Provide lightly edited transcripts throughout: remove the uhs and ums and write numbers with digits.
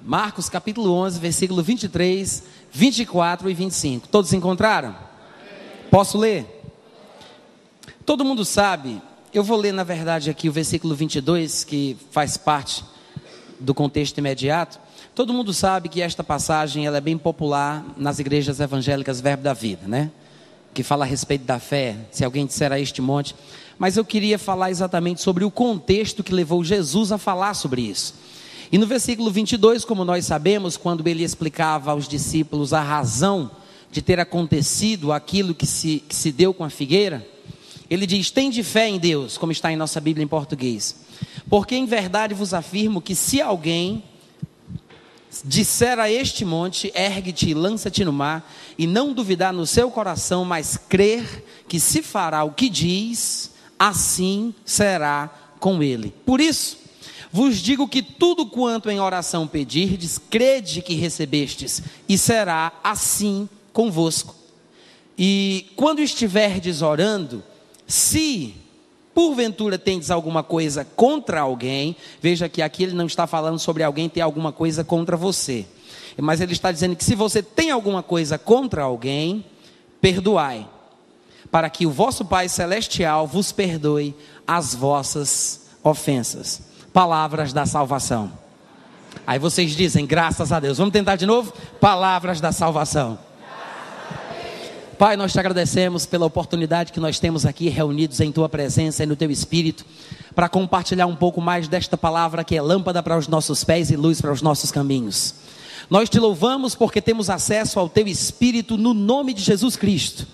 Marcos capítulo 11, versículo 23, 24 e 25. Todos encontraram? Posso ler? Todo mundo sabe, eu vou ler na verdade aqui o versículo 22, que faz parte do contexto imediato. Todo mundo sabe que esta passagem ela é bem popular nas igrejas evangélicas Verbo da Vida, né? Que fala a respeito da fé, se alguém disser a este monte. Mas eu queria falar exatamente sobre o contexto que levou Jesus a falar sobre isso. E no versículo 22, como nós sabemos, quando ele explicava aos discípulos a razão de ter acontecido aquilo que se deu com a figueira, ele diz: tende fé em Deus, como está em nossa Bíblia em português. Porque em verdade vos afirmo que se alguém disser a este monte, ergue-te e lança-te no mar, e não duvidar no seu coração, mas crer que se fará o que diz, assim será com ele. Por isso, vos digo que tudo quanto em oração pedirdes, crede que recebestes, e será assim convosco. E quando estiverdes orando, se porventura tendes alguma coisa contra alguém, veja que aqui ele não está falando sobre alguém ter alguma coisa contra você, mas ele está dizendo que se você tem alguma coisa contra alguém, perdoai, para que o vosso Pai Celestial vos perdoe as vossas ofensas. Palavras da salvação. Aí vocês dizem, graças a Deus. Vamos tentar de novo? Palavras da salvação. Pai, nós te agradecemos pela oportunidade que nós temos aqui reunidos em tua presença e no teu Espírito, para compartilhar um pouco mais desta palavra que é lâmpada para os nossos pés e luz para os nossos caminhos. Nós te louvamos porque temos acesso ao teu Espírito no nome de Jesus Cristo.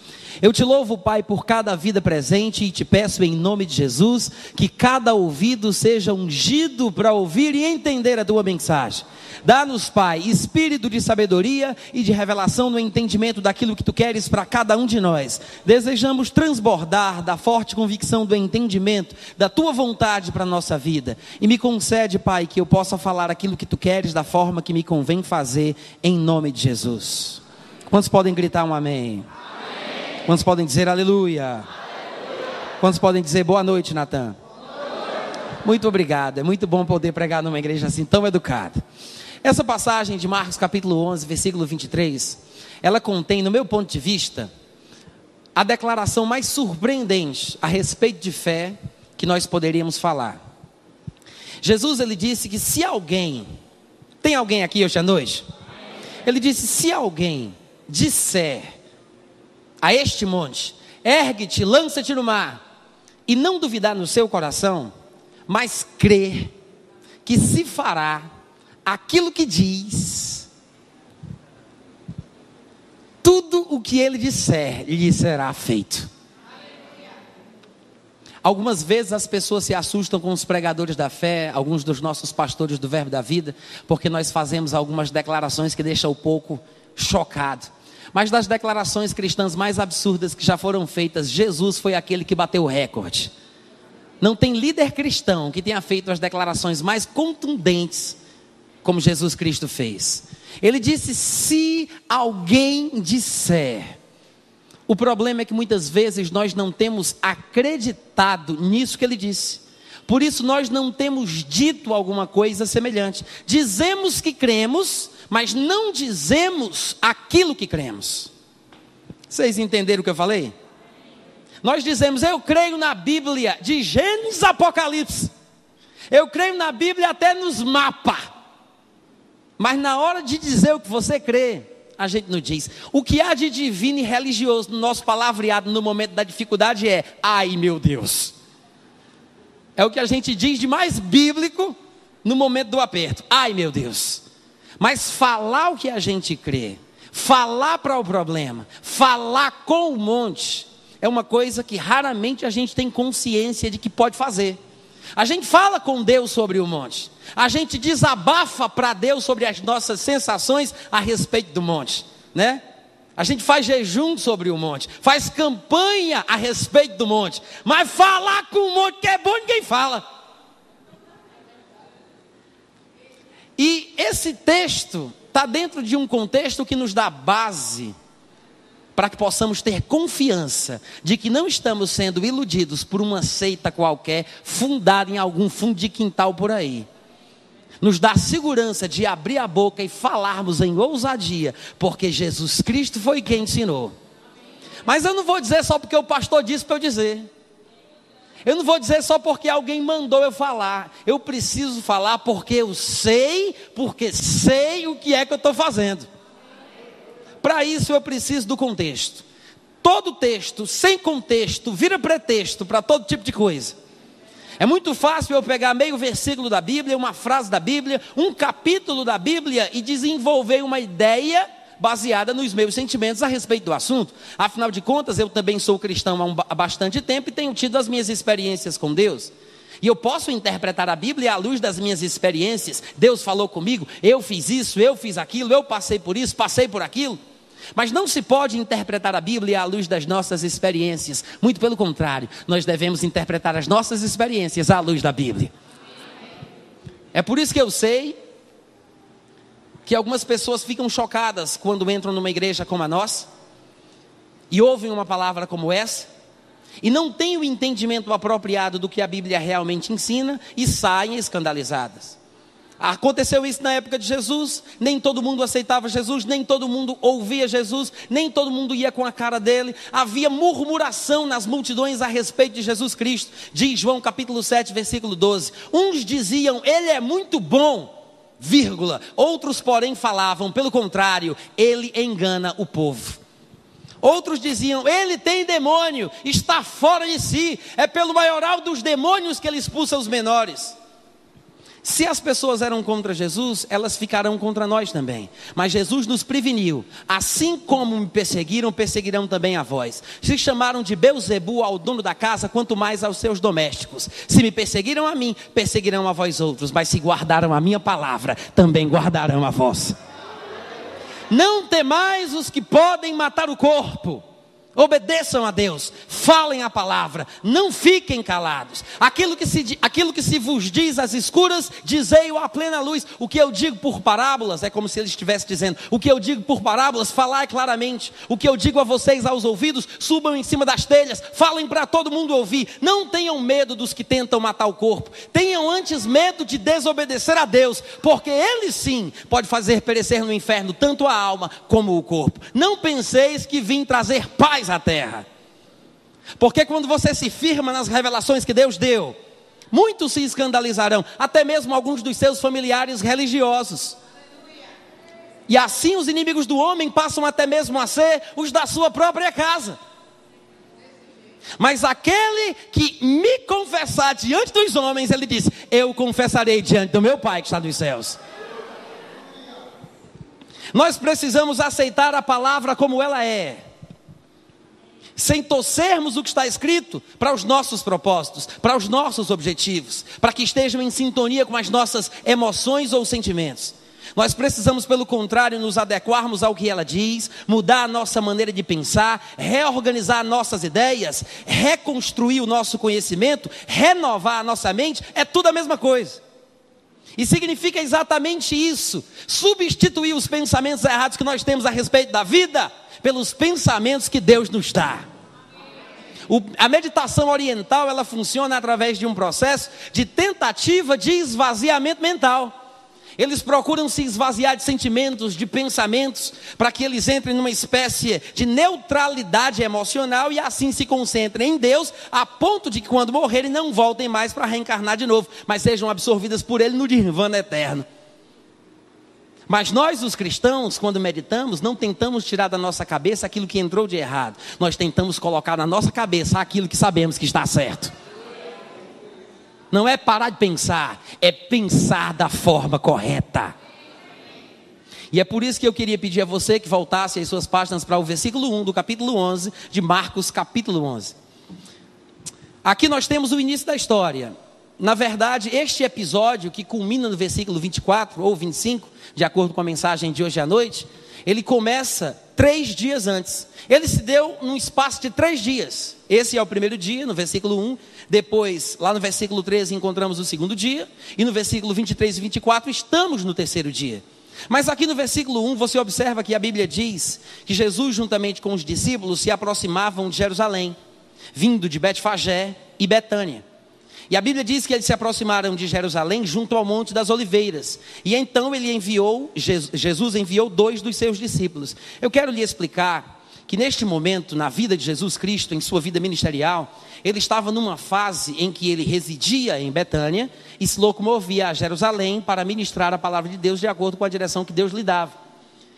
Eu te louvo, Pai, por cada vida presente e te peço em nome de Jesus que cada ouvido seja ungido para ouvir e entender a tua mensagem. Dá-nos, Pai, espírito de sabedoria e de revelação no entendimento daquilo que tu queres para cada um de nós. Desejamos transbordar da forte convicção do entendimento da tua vontade para a nossa vida. E me concede, Pai, que eu possa falar aquilo que tu queres da forma que me convém fazer, em nome de Jesus. Quantos podem gritar um amém? Quantos podem dizer aleluia? Aleluia. Quantos podem dizer boa noite, Natan? Muito obrigado, é muito bom poder pregar numa igreja assim tão educada. Essa passagem de Marcos capítulo 11, versículo 23, ela contém, no meu ponto de vista, a declaração mais surpreendente a respeito de fé que nós poderíamos falar. Jesus, ele disse que se alguém, tem alguém aqui hoje à noite? Ele disse, se alguém disser a este monte, ergue-te, lança-te no mar, e não duvidar no seu coração, mas crer que se fará aquilo que diz, tudo o que ele disser, lhe será feito. Algumas vezes as pessoas se assustam com os pregadores da fé, alguns dos nossos pastores do Verbo da Vida, porque nós fazemos algumas declarações que deixam o pouco chocado. Mas das declarações cristãs mais absurdas que já foram feitas, Jesus foi aquele que bateu o recorde. Não tem líder cristão que tenha feito as declarações mais contundentes como Jesus Cristo fez. Ele disse, se alguém disser. O problema é que muitas vezes nós não temos acreditado nisso que ele disse. Por isso nós não temos dito alguma coisa semelhante. Dizemos que cremos, mas não dizemos aquilo que cremos. Vocês entenderam o que eu falei? Nós dizemos, eu creio na Bíblia de Gênesis a Apocalipse. Eu creio na Bíblia até nos mapas. Mas na hora de dizer o que você crê, a gente não diz. O que há de divino e religioso no nosso palavreado no momento da dificuldade é, ai meu Deus. É o que a gente diz de mais bíblico no momento do aperto. Ai meu Deus. Mas falar o que a gente crê, falar para o problema, falar com o monte, é uma coisa que raramente a gente tem consciência de que pode fazer. A gente fala com Deus sobre o monte, a gente desabafa para Deus sobre as nossas sensações a respeito do monte, né? A gente faz jejum sobre o monte, faz campanha a respeito do monte, mas falar com o monte que é bom ninguém fala. E esse texto está dentro de um contexto que nos dá base para que possamos ter confiança de que não estamos sendo iludidos por uma seita qualquer fundada em algum fundo de quintal por aí. nos dá segurança de abrir a boca e falarmos em ousadia, porque Jesus Cristo foi quem ensinou. Mas eu não vou dizer só porque o pastor disse para eu dizer. Eu não vou dizer só porque alguém mandou eu falar. Eu preciso falar porque sei o que é que eu estou fazendo. Para isso eu preciso do contexto. Todo texto, sem contexto, vira pretexto para todo tipo de coisa. É muito fácil eu pegar meio versículo da Bíblia, uma frase da Bíblia, um capítulo da Bíblia e desenvolver uma ideia baseada nos meus sentimentos a respeito do assunto. Afinal de contas, eu também sou cristão há bastante tempo e tenho tido as minhas experiências com Deus. E eu posso interpretar a Bíblia à luz das minhas experiências. Deus falou comigo, eu fiz isso, eu fiz aquilo, eu passei por isso, passei por aquilo. Mas não se pode interpretar a Bíblia à luz das nossas experiências. Muito pelo contrário, nós devemos interpretar as nossas experiências à luz da Bíblia. É por isso que eu sei que algumas pessoas ficam chocadas quando entram numa igreja como a nossa e ouvem uma palavra como essa e não têm o entendimento apropriado do que a Bíblia realmente ensina e saem escandalizadas. Aconteceu isso na época de Jesus, nem todo mundo aceitava Jesus, nem todo mundo ouvia Jesus, nem todo mundo ia com a cara dele. Havia murmuração nas multidões a respeito de Jesus Cristo. Diz João capítulo 7, versículo 12. Uns diziam, ele é muito bom, vírgula. Outros porém falavam, pelo contrário, ele engana o povo. Outros diziam, ele tem demônio, está fora de si, é pelo maioral dos demônios que ele expulsa os menores. Se as pessoas eram contra Jesus, elas ficarão contra nós também. Mas Jesus nos preveniu, assim como me perseguiram, perseguirão também a vós. Se chamaram de Belzebu ao dono da casa, quanto mais aos seus domésticos. Se me perseguiram a mim, perseguirão a vós outros. Mas se guardaram a minha palavra, também guardarão a vossa. Não temais os que podem matar o corpo. Obedeçam a Deus, falem a palavra, não fiquem calados. Aquilo que se vos diz às escuras, dizei-o à plena luz. O que eu digo por parábolas, é como se ele estivesse dizendo, o que eu digo por parábolas, falai claramente. O que eu digo a vocês aos ouvidos, subam em cima das telhas, falem para todo mundo ouvir. Não tenham medo dos que tentam matar o corpo, tenham antes medo de desobedecer a Deus, porque ele sim pode fazer perecer no inferno tanto a alma como o corpo. Não penseis que vim trazer paz à terra, porque quando você se firma nas revelações que Deus deu, muitos se escandalizarão, até mesmo alguns dos seus familiares religiosos, e assim os inimigos do homem passam até mesmo a ser os da sua própria casa. Mas aquele que me confessar diante dos homens, ele disse, eu confessarei diante do meu Pai que está nos céus. Nós precisamos aceitar a palavra como ela é, sem torcermos o que está escrito para os nossos propósitos, para os nossos objetivos, para que estejam em sintonia com as nossas emoções ou sentimentos. Nós precisamos, pelo contrário, nos adequarmos ao que ela diz, mudar a nossa maneira de pensar, reorganizar nossas ideias, reconstruir o nosso conhecimento, renovar a nossa mente, é tudo a mesma coisa. E significa exatamente isso, substituir os pensamentos errados que nós temos a respeito da vida, pelos pensamentos que Deus nos dá. A meditação oriental, ela funciona através de um processo de tentativa de esvaziamento mental. Eles procuram se esvaziar de sentimentos, de pensamentos, para que eles entrem numa espécie de neutralidade emocional e assim se concentrem em Deus, a ponto de que quando morrerem não voltem mais para reencarnar de novo, mas sejam absorvidas por Ele no nirvana eterno. Mas nós, os cristãos, quando meditamos, não tentamos tirar da nossa cabeça aquilo que entrou de errado. Nós tentamos colocar na nossa cabeça aquilo que sabemos que está certo. Não é parar de pensar, é pensar da forma correta. E é por isso que eu queria pedir a você que voltasse as suas páginas para o versículo 1 do capítulo 11, de Marcos capítulo 11. Aqui nós temos o início da história. Na verdade, este episódio que culmina no versículo 24 ou 25, de acordo com a mensagem de hoje à noite, ele começa 3 dias antes. Ele se deu num espaço de 3 dias. Esse é o primeiro dia, no versículo 1. Depois, lá no versículo 13, encontramos o segundo dia. E no versículo 23 e 24, estamos no terceiro dia. Mas aqui no versículo 1, você observa que a Bíblia diz que Jesus, juntamente com os discípulos, se aproximavam de Jerusalém, vindo de Betfagé e Betânia. E a Bíblia diz que eles se aproximaram de Jerusalém junto ao Monte das Oliveiras. E então Jesus enviou 2 dos seus discípulos. Eu quero lhe explicar que neste momento, na vida de Jesus Cristo, em sua vida ministerial, ele estava numa fase em que ele residia em Betânia e se locomovia a Jerusalém para ministrar a palavra de Deus de acordo com a direção que Deus lhe dava.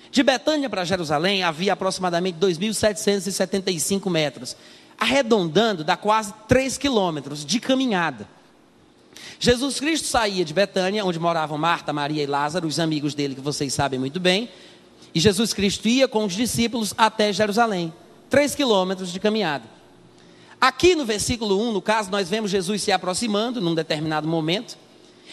De Betânia para Jerusalém havia aproximadamente 2.775 metros. Arredondando, dá quase 3 quilômetros de caminhada. Jesus Cristo saía de Betânia, onde moravam Marta, Maria e Lázaro, os amigos dele que vocês sabem muito bem. E Jesus Cristo ia com os discípulos até Jerusalém. 3 quilômetros de caminhada. Aqui no versículo 1, no caso, nós vemos Jesus se aproximando num determinado momento.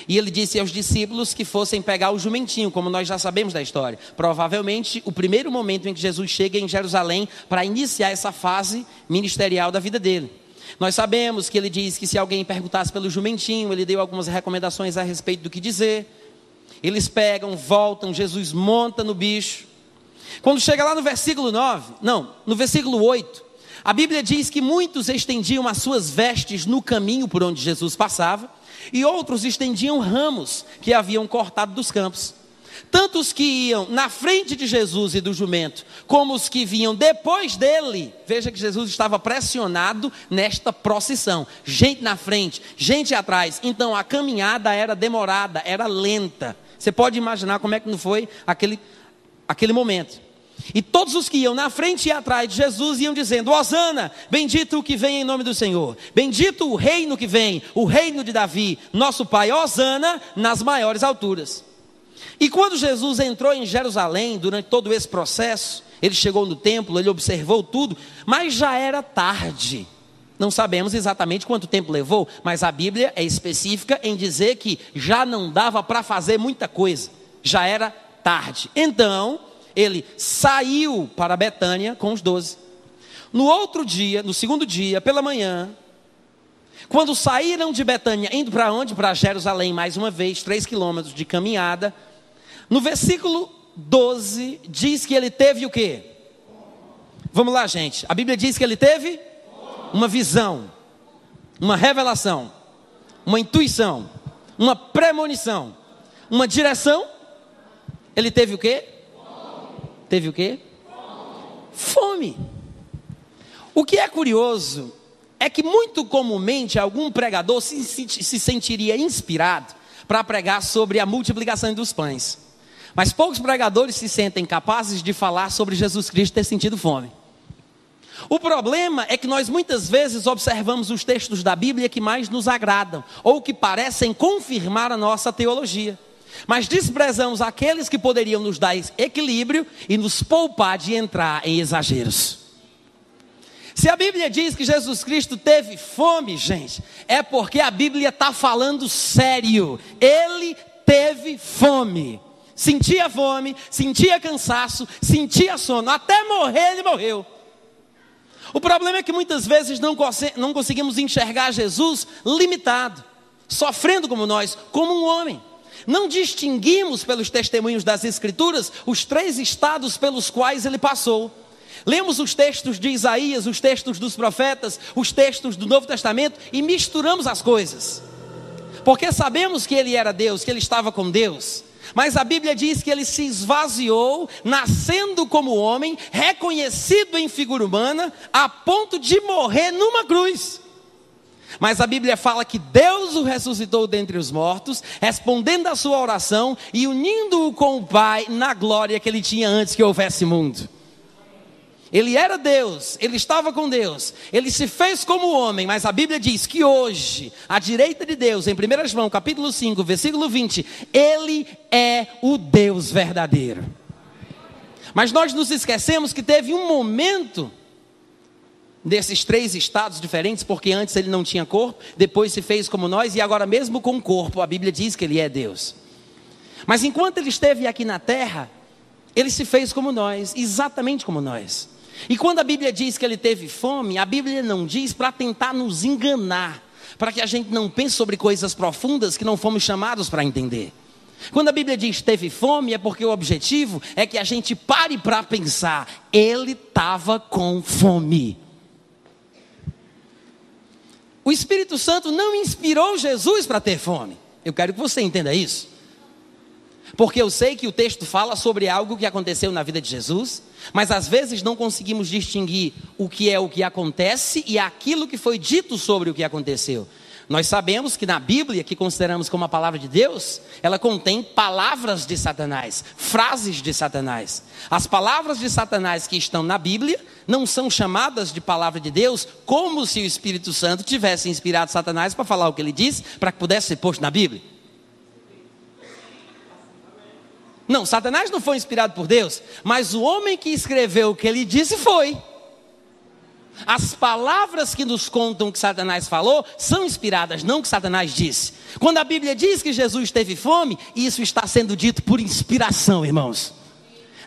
E ele disse aos discípulos que fossem pegar o jumentinho, como nós já sabemos da história. Provavelmente o primeiro momento em que Jesus chega em Jerusalém para iniciar essa fase ministerial da vida dele. Nós sabemos que ele diz que se alguém perguntasse pelo jumentinho, ele deu algumas recomendações a respeito do que dizer. Eles pegam, voltam, Jesus monta no bicho. Quando chega lá no versículo 8, a Bíblia diz que muitos estendiam as suas vestes no caminho por onde Jesus passava. E outros estendiam ramos que haviam cortado dos campos. Tanto os que iam na frente de Jesus e do jumento, como os que vinham depois dele. Veja que Jesus estava pressionado nesta procissão. Gente na frente, gente atrás. Então a caminhada era demorada, era lenta. Você pode imaginar como é que não foi aquele momento. E todos os que iam na frente e atrás de Jesus iam dizendo: Hosana, bendito o que vem em nome do Senhor. Bendito o reino que vem, o reino de Davi, nosso pai. Hosana nas maiores alturas. E quando Jesus entrou em Jerusalém, durante todo esse processo, ele chegou no templo, ele observou tudo, mas já era tarde. Não sabemos exatamente quanto tempo levou, mas a Bíblia é específica em dizer que já não dava para fazer muita coisa. Já era tarde. Então ele saiu para Betânia com os 12. No outro dia, no segundo dia, pela manhã, quando saíram de Betânia, indo para onde? Para Jerusalém, mais uma vez, 3 quilômetros de caminhada. No versículo 12, diz que ele teve o quê? Vamos lá, gente. A Bíblia diz que ele teve uma visão, uma revelação, uma intuição, uma premonição, uma direção. Ele teve o quê? Teve o quê? Fome. O que é curioso é que muito comumente algum pregador se sentiria inspirado para pregar sobre a multiplicação dos pães. Mas poucos pregadores se sentem capazes de falar sobre Jesus Cristo ter sentido fome. O problema é que nós muitas vezes observamos os textos da Bíblia que mais nos agradam, ou que parecem confirmar a nossa teologia. Mas desprezamos aqueles que poderiam nos dar equilíbrio e nos poupar de entrar em exageros. Se a Bíblia diz que Jesus Cristo teve fome, gente, é porque a Bíblia está falando sério. Ele teve fome. Sentia fome, sentia cansaço, sentia sono. Até morrer ele morreu. O problema é que muitas vezes não conseguimos enxergar Jesus limitado, sofrendo como nós, como um homem. Não distinguimos pelos testemunhos das Escrituras os 3 estados pelos quais ele passou. Lemos os textos de Isaías, os textos dos profetas, os textos do Novo Testamento e misturamos as coisas. Porque sabemos que ele era Deus, que ele estava com Deus. Mas a Bíblia diz que ele se esvaziou, nascendo como homem, reconhecido em figura humana, a ponto de morrer numa cruz. Mas a Bíblia fala que Deus o ressuscitou dentre os mortos, respondendo à sua oração e unindo-o com o Pai na glória que ele tinha antes que houvesse mundo. Ele era Deus, ele estava com Deus, ele se fez como homem, mas a Bíblia diz que hoje, à direita de Deus, em 1 João capítulo 5, versículo 20, ele é o Deus verdadeiro. Mas nós nos esquecemos que teve um momento desses 3 estados diferentes, porque antes ele não tinha corpo, depois se fez como nós, e agora mesmo com corpo, a Bíblia diz que ele é Deus. Mas enquanto ele esteve aqui na terra, ele se fez como nós, exatamente como nós. E quando a Bíblia diz que ele teve fome, a Bíblia não diz para tentar nos enganar, para que a gente não pense sobre coisas profundas que não fomos chamados para entender. Quando a Bíblia diz teve fome, é porque o objetivo é que a gente pare para pensar, ele estava com fome. O Espírito Santo não inspirou Jesus para ter fome. Eu quero que você entenda isso. Porque eu sei que o texto fala sobre algo que aconteceu na vida de Jesus, mas às vezes não conseguimos distinguir o que é o que acontece e aquilo que foi dito sobre o que aconteceu. Nós sabemos que na Bíblia, que consideramos como a palavra de Deus, ela contém palavras de Satanás, frases de Satanás. As palavras de Satanás que estão na Bíblia não são chamadas de palavra de Deus, como se o Espírito Santo tivesse inspirado Satanás para falar o que ele disse, para que pudesse ser posto na Bíblia. Não, Satanás não foi inspirado por Deus, mas o homem que escreveu o que ele disse foi. As palavras que nos contam que Satanás falou são inspiradas, não que Satanás disse. Quando a Bíblia diz que Jesus teve fome, isso está sendo dito por inspiração, irmãos.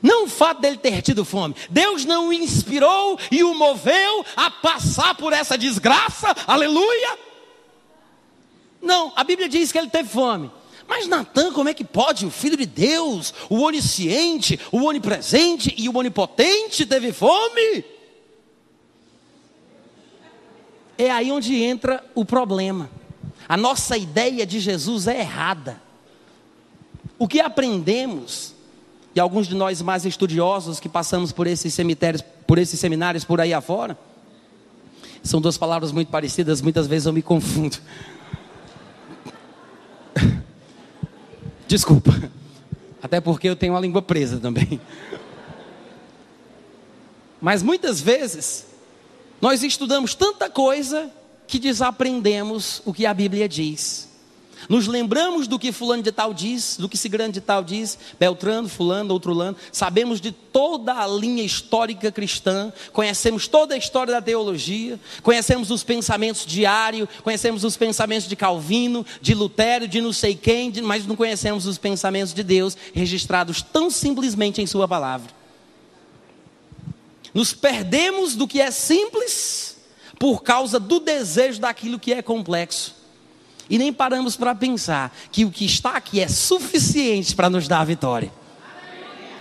Não o fato dele ter tido fome. Deus não o inspirou e o moveu a passar por essa desgraça, aleluia. Não, a Bíblia diz que ele teve fome. Mas Natan, como é que pode? O Filho de Deus, o onisciente, o onipresente e o onipotente teve fome? É aí onde entra o problema. A nossa ideia de Jesus é errada. O que aprendemos, e alguns de nós mais estudiosos que passamos por esses cemitérios, por esses seminários por aí afora, são duas palavras muito parecidas, muitas vezes eu me confundo. Desculpa, até porque eu tenho a língua presa também. Mas muitas vezes nós estudamos tanta coisa que desaprendemos o que a Bíblia diz. Nos lembramos do que fulano de tal diz, do que ciclano de tal diz, Beltrano, fulano, outrulano. Sabemos de toda a linha histórica cristã, conhecemos toda a história da teologia, conhecemos os pensamentos de Ário, conhecemos os pensamentos de Calvino, de Lutero, de não sei quem, mas não conhecemos os pensamentos de Deus registrados tão simplesmente em sua palavra. Nos perdemos do que é simples por causa do desejo daquilo que é complexo. E nem paramos para pensar que o que está aqui é suficiente para nos dar a vitória.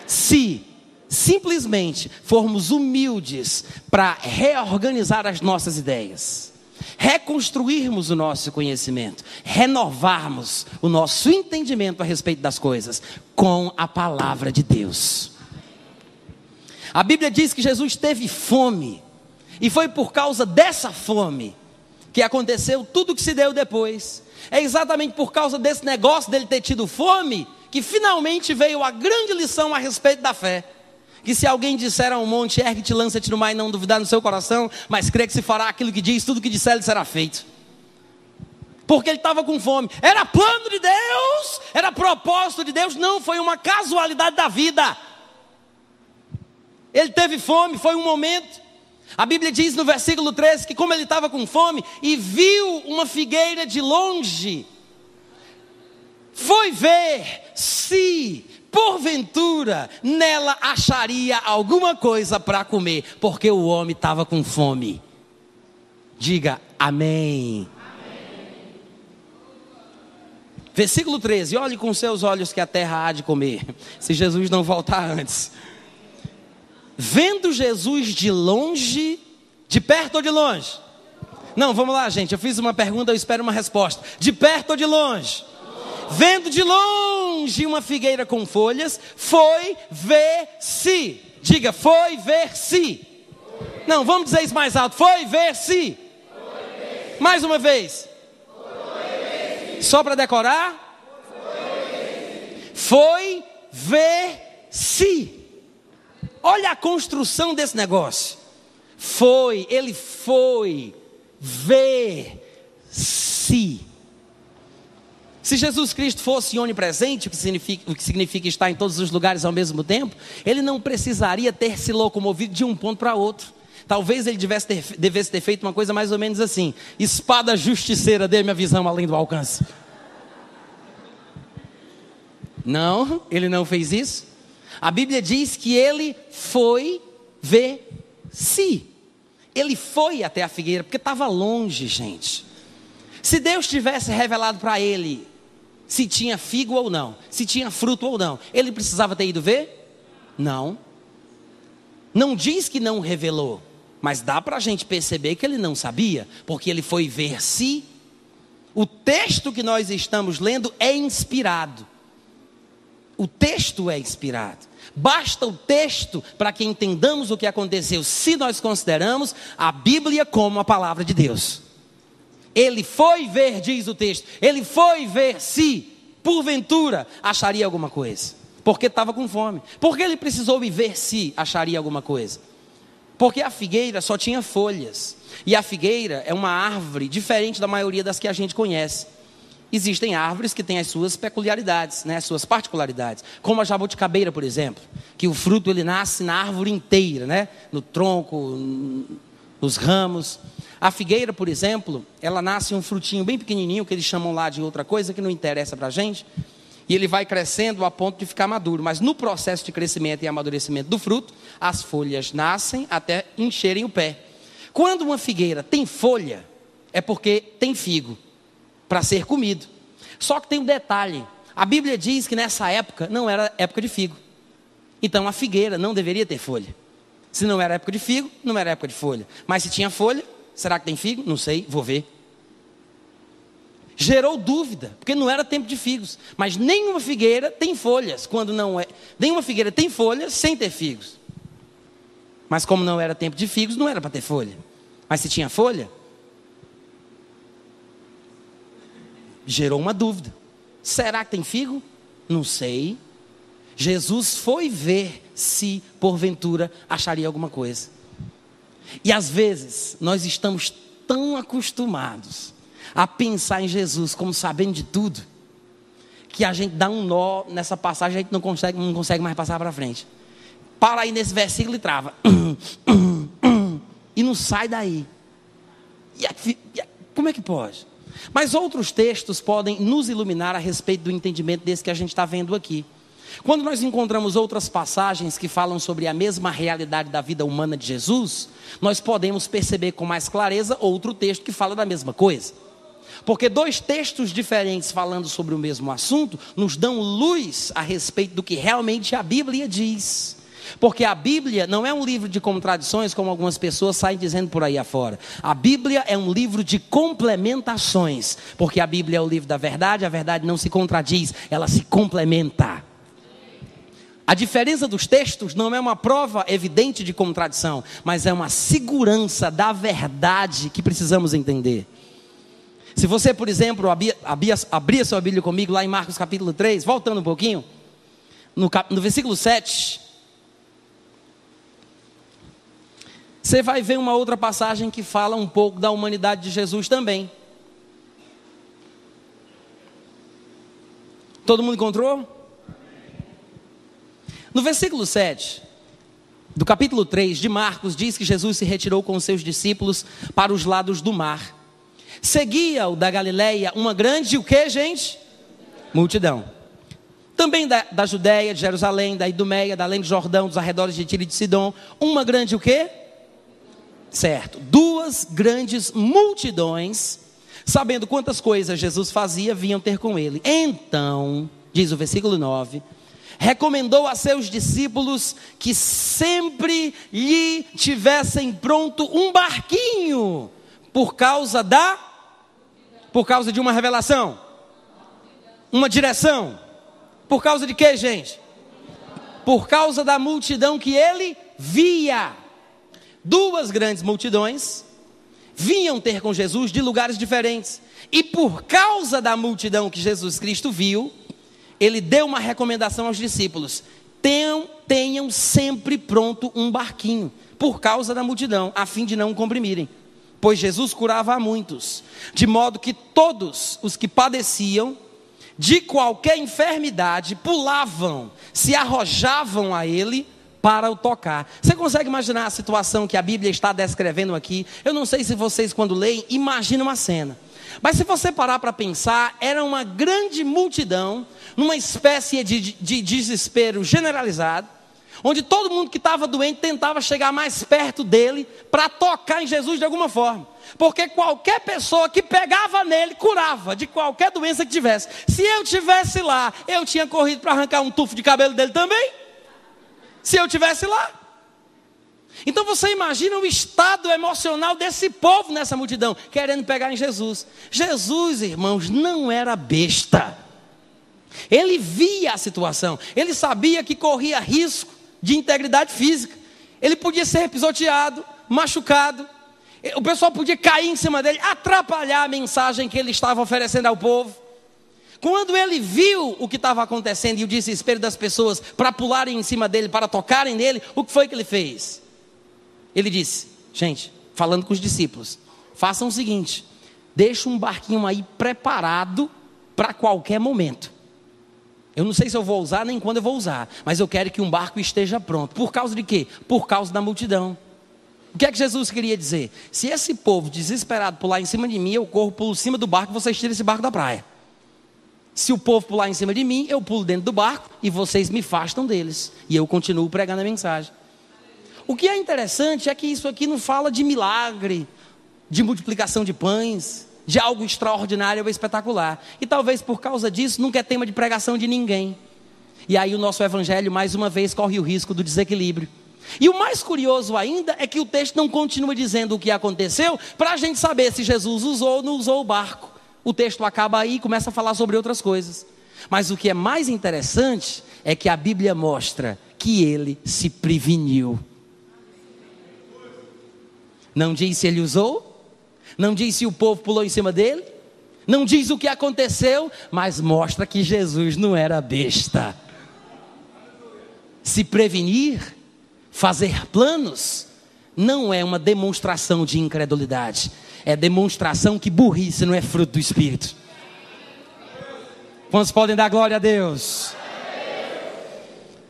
Se simplesmente formos humildes para reorganizar as nossas ideias, reconstruirmos o nosso conhecimento, renovarmos o nosso entendimento a respeito das coisas com a palavra de Deus. A Bíblia diz que Jesus teve fome, e foi por causa dessa fome que aconteceu tudo o que se deu depois. É exatamente por causa desse negócio dele ter tido fome, que finalmente veio a grande lição a respeito da fé. Que se alguém disser a um monte, ergue-te, lança-te no mar e não duvidar no seu coração, mas crê que se fará aquilo que diz, tudo que disser lhe será feito. Porque ele estava com fome. Era plano de Deus, era propósito de Deus, não foi uma casualidade da vida. Ele teve fome, foi um momento. A Bíblia diz no versículo 13 que como ele estava com fome e viu uma figueira de longe, foi ver se porventura nela acharia alguma coisa para comer, porque o homem estava com fome. Diga amém. Versículo 13, olhe com seus olhos que a terra há de comer, se Jesus não voltar antes. Vendo Jesus de longe, de perto ou de longe? Não, vamos lá, gente, eu fiz uma pergunta, eu espero uma resposta. De perto ou de longe? Vendo de longe uma figueira com folhas, foi ver se. Diga, foi ver se. Não, vamos dizer isso mais alto. Foi ver se. Mais uma vez. Só para decorar? Foi ver se. Olha a construção desse negócio. Ele foi ver se. Se Jesus Cristo fosse onipresente, o que significa estar em todos os lugares ao mesmo tempo, ele não precisaria ter se locomovido de um ponto para outro. Talvez ele devesse ter feito uma coisa mais ou menos assim: espada justiceira, dê-me a visão além do alcance. Não, ele não fez isso. A Bíblia diz que ele foi ver se. Ele foi até a figueira, porque estava longe, gente. Se Deus tivesse revelado para ele se tinha figo ou não, se tinha fruto ou não, ele precisava ter ido ver? Não. Não diz que não revelou. Mas dá para a gente perceber que ele não sabia, porque ele foi ver se. O texto que nós estamos lendo é inspirado. O texto é inspirado. Basta o texto para que entendamos o que aconteceu, se nós consideramos a Bíblia como a palavra de Deus. Ele foi ver, diz o texto, ele foi ver se, porventura, acharia alguma coisa. Porque estava com fome. Porque ele precisou ir ver se acharia alguma coisa. Porque a figueira só tinha folhas. E a figueira é uma árvore diferente da maioria das que a gente conhece. Existem árvores que têm as suas peculiaridades, né, as suas particularidades. Como a jabuticabeira, por exemplo. Que o fruto ele nasce na árvore inteira, né, no tronco, nos ramos. A figueira, por exemplo, ela nasce um frutinho bem pequenininho, que eles chamam lá de outra coisa, que não interessa para a gente. E ele vai crescendo a ponto de ficar maduro. Mas no processo de crescimento e amadurecimento do fruto, as folhas nascem até encherem o pé. Quando uma figueira tem folha, é porque tem figo para ser comido. Só que tem um detalhe. A Bíblia diz que nessa época não era época de figo. Então a figueira não deveria ter folha. Se não era época de figo, não era época de folha. Mas se tinha folha, será que tem figo? Não sei, vou ver. Gerou dúvida, porque não era tempo de figos. Mas nenhuma figueira tem folhas, quando não é. Nenhuma figueira tem folhas sem ter figos. Mas como não era tempo de figos, não era para ter folha. Mas se tinha folha, gerou uma dúvida. Será que tem figo? Não sei. Jesus foi ver se porventura acharia alguma coisa. E às vezes nós estamos tão acostumados a pensar em Jesus como sabendo de tudo, que a gente dá um nó nessa passagem, a gente não consegue mais passar para frente. Para aí nesse versículo e trava. E não sai daí. Como é que pode? Mas outros textos podem nos iluminar a respeito do entendimento desse que a gente está vendo aqui. Quando nós encontramos outras passagens que falam sobre a mesma realidade da vida humana de Jesus, nós podemos perceber com mais clareza outro texto que fala da mesma coisa. Porque dois textos diferentes falando sobre o mesmo assunto nos dão luz a respeito do que realmente a Bíblia diz. Porque a Bíblia não é um livro de contradições, como algumas pessoas saem dizendo por aí afora. A Bíblia é um livro de complementações. Porque a Bíblia é o livro da verdade, a verdade não se contradiz, ela se complementa. A diferença dos textos não é uma prova evidente de contradição, mas é uma segurança da verdade que precisamos entender. Se você, por exemplo, abria sua Bíblia comigo lá em Marcos capítulo 3, voltando um pouquinho, no versículo 7, você vai ver uma outra passagem que fala um pouco da humanidade de Jesus também. Todo mundo encontrou? No versículo 7, do capítulo 3 de Marcos, diz que Jesus se retirou com os seus discípulos para os lados do mar. Seguia-o da Galileia uma grande, o que, gente? Multidão. Também da Judéia, de Jerusalém, da Idumeia, da além do Jordão, dos arredores de Tiro e de Sidom. Uma grande, o que? Certo. Duas grandes multidões, sabendo quantas coisas Jesus fazia, vinham ter com ele. Então, diz o versículo 9, recomendou a seus discípulos que sempre lhe tivessem pronto um barquinho, por causa de uma revelação, uma direção. Por causa de quê, gente? Por causa da multidão que ele via. Duas grandes multidões vinham ter com Jesus de lugares diferentes. E por causa da multidão que Jesus Cristo viu, ele deu uma recomendação aos discípulos: tenham sempre pronto um barquinho, por causa da multidão, a fim de não comprimirem. Pois Jesus curava a muitos, de modo que todos os que padeciam de qualquer enfermidade pulavam, se arrojavam a ele para o tocar. Você consegue imaginar a situação que a Bíblia está descrevendo aqui? Eu não sei se vocês, quando leem, imaginam a cena. Mas se você parar para pensar, era uma grande multidão, numa espécie de desespero generalizado, onde todo mundo que estava doente tentava chegar mais perto dele para tocar em Jesus de alguma forma. Porque qualquer pessoa que pegava nele curava de qualquer doença que tivesse. Se eu tivesse lá, eu tinha corrido para arrancar um tufo de cabelo dele também. Se eu tivesse lá. Então você imagina o estado emocional desse povo nessa multidão, querendo pegar em Jesus. Jesus, irmãos, não era besta. Ele via a situação, ele sabia que corria risco de integridade física. Ele podia ser pisoteado, machucado. O pessoal podia cair em cima dele, atrapalhar a mensagem que ele estava oferecendo ao povo. Quando ele viu o que estava acontecendo e o desespero das pessoas para pularem em cima dele, para tocarem nele, o que foi que ele fez? Ele disse, gente, falando com os discípulos, façam o seguinte, deixa um barquinho aí preparado para qualquer momento. Eu não sei se eu vou usar, nem quando eu vou usar, mas eu quero que um barco esteja pronto. Por causa de quê? Por causa da multidão. O que é que Jesus queria dizer? Se esse povo desesperado pular em cima de mim, eu corro por cima do barco e vocês tiram esse barco da praia. Se o povo pular em cima de mim, eu pulo dentro do barco e vocês me afastam deles. E eu continuo pregando a mensagem. O que é interessante é que isso aqui não fala de milagre, de multiplicação de pães, de algo extraordinário ou espetacular. E talvez por causa disso nunca é tema de pregação de ninguém. E aí o nosso evangelho mais uma vez corre o risco do desequilíbrio. E o mais curioso ainda é que o texto não continua dizendo o que aconteceu para a gente saber se Jesus usou ou não usou o barco. O texto acaba aí e começa a falar sobre outras coisas. Mas o que é mais interessante é que a Bíblia mostra que ele se preveniu. Não diz se ele usou, não diz se o povo pulou em cima dele, não diz o que aconteceu, mas mostra que Jesus não era besta. Se prevenir, fazer planos, não é uma demonstração de incredulidade, é demonstração que burrice não é fruto do Espírito. Quantos podem dar glória a Deus?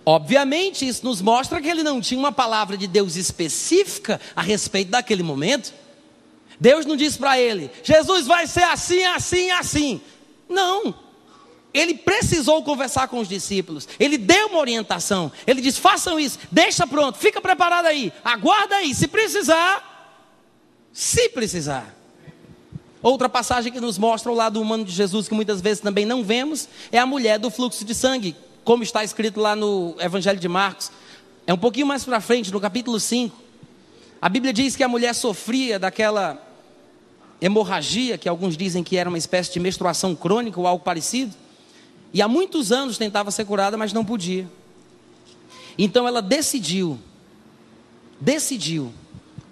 Obviamente isso nos mostra que ele não tinha uma palavra de Deus específica a respeito daquele momento. Deus não disse para ele, Jesus vai ser assim, assim, assim. Não, ele precisou conversar com os discípulos, ele deu uma orientação, ele disse, façam isso, deixa pronto, fica preparado aí, aguarda aí, se precisar. Outra passagem que nos mostra o lado humano de Jesus, que muitas vezes também não vemos, é a mulher do fluxo de sangue, como está escrito lá no Evangelho de Marcos. É um pouquinho mais para frente, no capítulo 5. A Bíblia diz que a mulher sofria daquela hemorragia, que alguns dizem que era uma espécie de menstruação crônica ou algo parecido. E há muitos anos tentava ser curada, mas não podia. Então ela decidiu,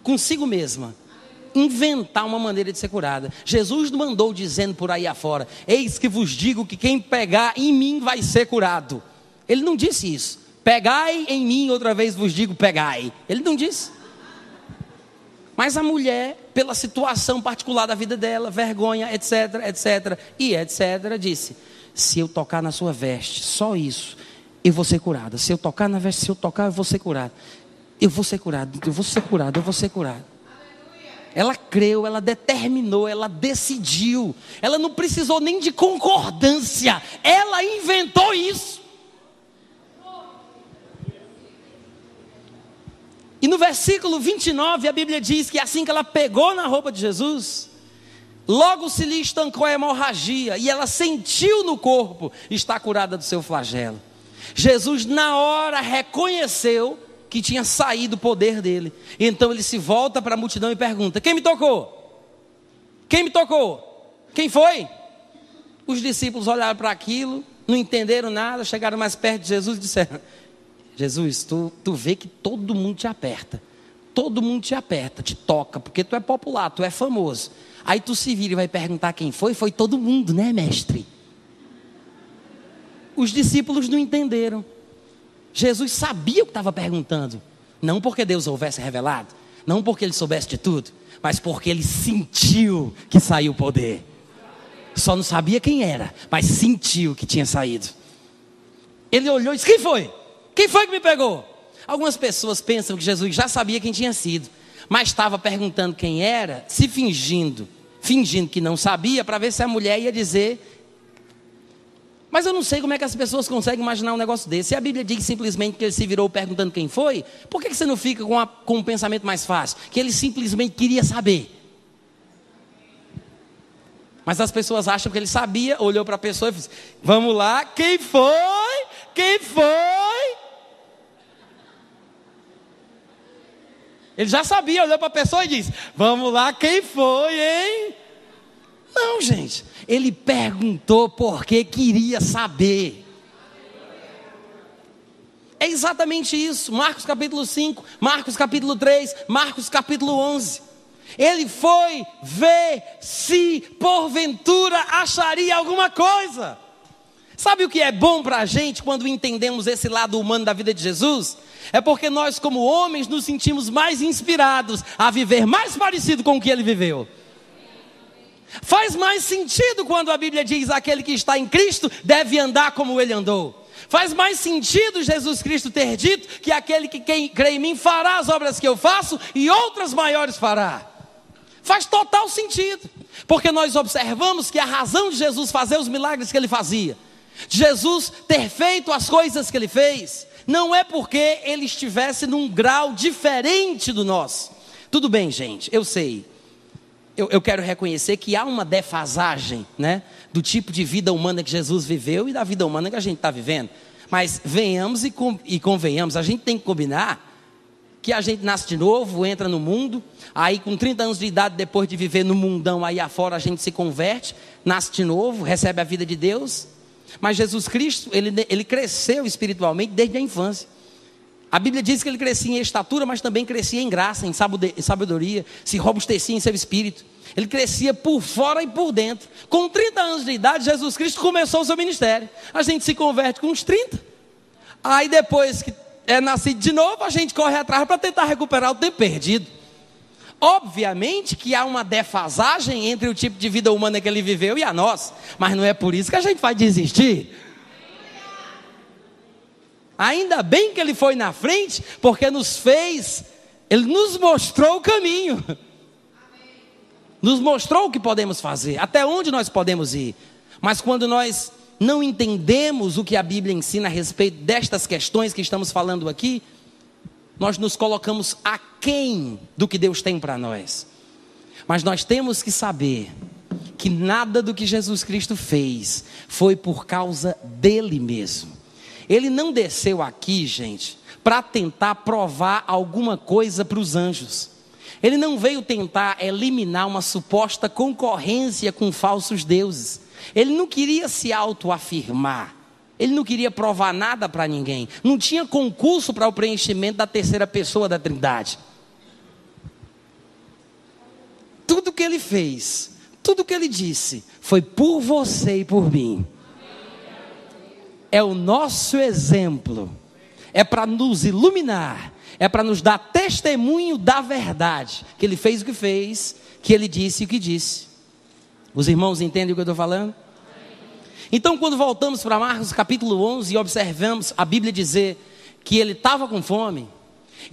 consigo mesma, inventar uma maneira de ser curada. Jesus não mandou dizendo por aí afora, eis que vos digo que quem pegar em mim vai ser curado. Ele não disse isso. Pegai em mim, outra vez vos digo, pegai. Ele não disse. Mas a mulher, pela situação particular da vida dela, vergonha, etc, disse, se eu tocar na sua veste, só isso, eu vou ser curada. Se eu tocar na veste, eu vou ser curada. Eu vou ser curada. Ela creu, ela determinou, ela decidiu. Ela não precisou nem de concordância. Ela inventou isso. E no versículo 29, a Bíblia diz que assim que ela pegou na roupa de Jesus, logo se lhe estancou a hemorragia e ela sentiu no corpo estar curada do seu flagelo. Jesus na hora reconheceu que tinha saído o poder dele. Então ele se volta para a multidão e pergunta, quem me tocou? Quem me tocou? Quem foi? Os discípulos olharam para aquilo, não entenderam nada, chegaram mais perto de Jesus e disseram, Jesus, tu vê que todo mundo te aperta, te toca, porque tu é popular, tu é famoso. Aí tu se vira e vai perguntar quem foi? Foi todo mundo, né, mestre? Os discípulos não entenderam. Jesus sabia o que estava perguntando, não porque Deus houvesse revelado, não porque ele soubesse de tudo, mas porque ele sentiu que saiu o poder. Só não sabia quem era, mas sentiu que tinha saído. Ele olhou e disse, quem foi? Quem foi que me pegou? Algumas pessoas pensam que Jesus já sabia quem tinha sido, mas estava perguntando quem era, se fingindo que não sabia, para ver se a mulher ia dizer. Mas eu não sei como é que as pessoas conseguem imaginar um negócio desse. Se a Bíblia diz simplesmente que ele se virou perguntando quem foi, por que você não fica com um pensamento mais fácil? Que ele simplesmente queria saber. Mas as pessoas acham que ele sabia, olhou para a pessoa e disse, vamos lá, quem foi? Quem foi? Ele já sabia, olhou para a pessoa e disse: vamos lá, quem foi, hein? Não, gente. Ele perguntou porque queria saber. É exatamente isso. Marcos capítulo 5, Marcos capítulo 3, Marcos capítulo 11. Ele foi ver se porventura acharia alguma coisa. Sabe o que é bom para a gente quando entendemos esse lado humano da vida de Jesus? É porque nós, como homens, nos sentimos mais inspirados a viver mais parecido com o que ele viveu. Faz mais sentido quando a Bíblia diz: aquele que está em Cristo deve andar como ele andou. Faz mais sentido Jesus Cristo ter dito que aquele que crê em mim fará as obras que eu faço e outras maiores fará. Faz total sentido, porque nós observamos que a razão de Jesus fazer os milagres que ele fazia, de Jesus ter feito as coisas que ele fez, não é porque ele estivesse num grau diferente do nosso. Tudo bem, gente, eu sei. Eu quero reconhecer que há uma defasagem, né, do tipo de vida humana que Jesus viveu e da vida humana que a gente está vivendo. Mas venhamos e convenhamos, a gente tem que combinar que a gente nasce de novo, entra no mundo, aí com 30 anos de idade, depois de viver no mundão aí afora, a gente se converte, nasce de novo, recebe a vida de Deus. Mas Jesus Cristo, ele cresceu espiritualmente desde a infância. A Bíblia diz que ele crescia em estatura, mas também crescia em graça, em sabedoria, se robustecia em seu espírito. Ele crescia por fora e por dentro. Com 30 anos de idade, Jesus Cristo começou o seu ministério. A gente se converte com uns 30. Aí depois que é nascido de novo, a gente corre atrás para tentar recuperar o tempo perdido. Obviamente que há uma defasagem entre o tipo de vida humana que ele viveu e a nossa. Mas não é por isso que a gente vai desistir. Ainda bem que ele foi na frente, porque ele nos mostrou o caminho. Nos mostrou o que podemos fazer, até onde nós podemos ir. Mas quando nós não entendemos o que a Bíblia ensina a respeito destas questões que estamos falando aqui, nós nos colocamos aquém do que Deus tem para nós. Mas nós temos que saber que nada do que Jesus Cristo fez foi por causa dele mesmo. Ele não desceu aqui, gente, para tentar provar alguma coisa para os anjos. Ele não veio tentar eliminar uma suposta concorrência com falsos deuses. Ele não queria se autoafirmar. Ele não queria provar nada para ninguém. Não tinha concurso para o preenchimento da terceira pessoa da Trindade. Tudo que ele fez, tudo que ele disse, foi por você e por mim. É o nosso exemplo. É para nos iluminar. É para nos dar testemunho da verdade. Que ele fez o que fez, que ele disse o que disse. Os irmãos entendem o que eu estou falando? Então, quando voltamos para Marcos capítulo 11 e observamos a Bíblia dizer que ele estava com fome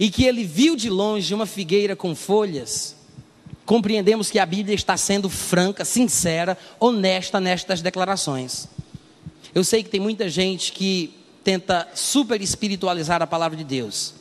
e que ele viu de longe uma figueira com folhas, compreendemos que a Bíblia está sendo franca, sincera, honesta nestas declarações. Eu sei que tem muita gente que tenta super espiritualizar a palavra de Deus.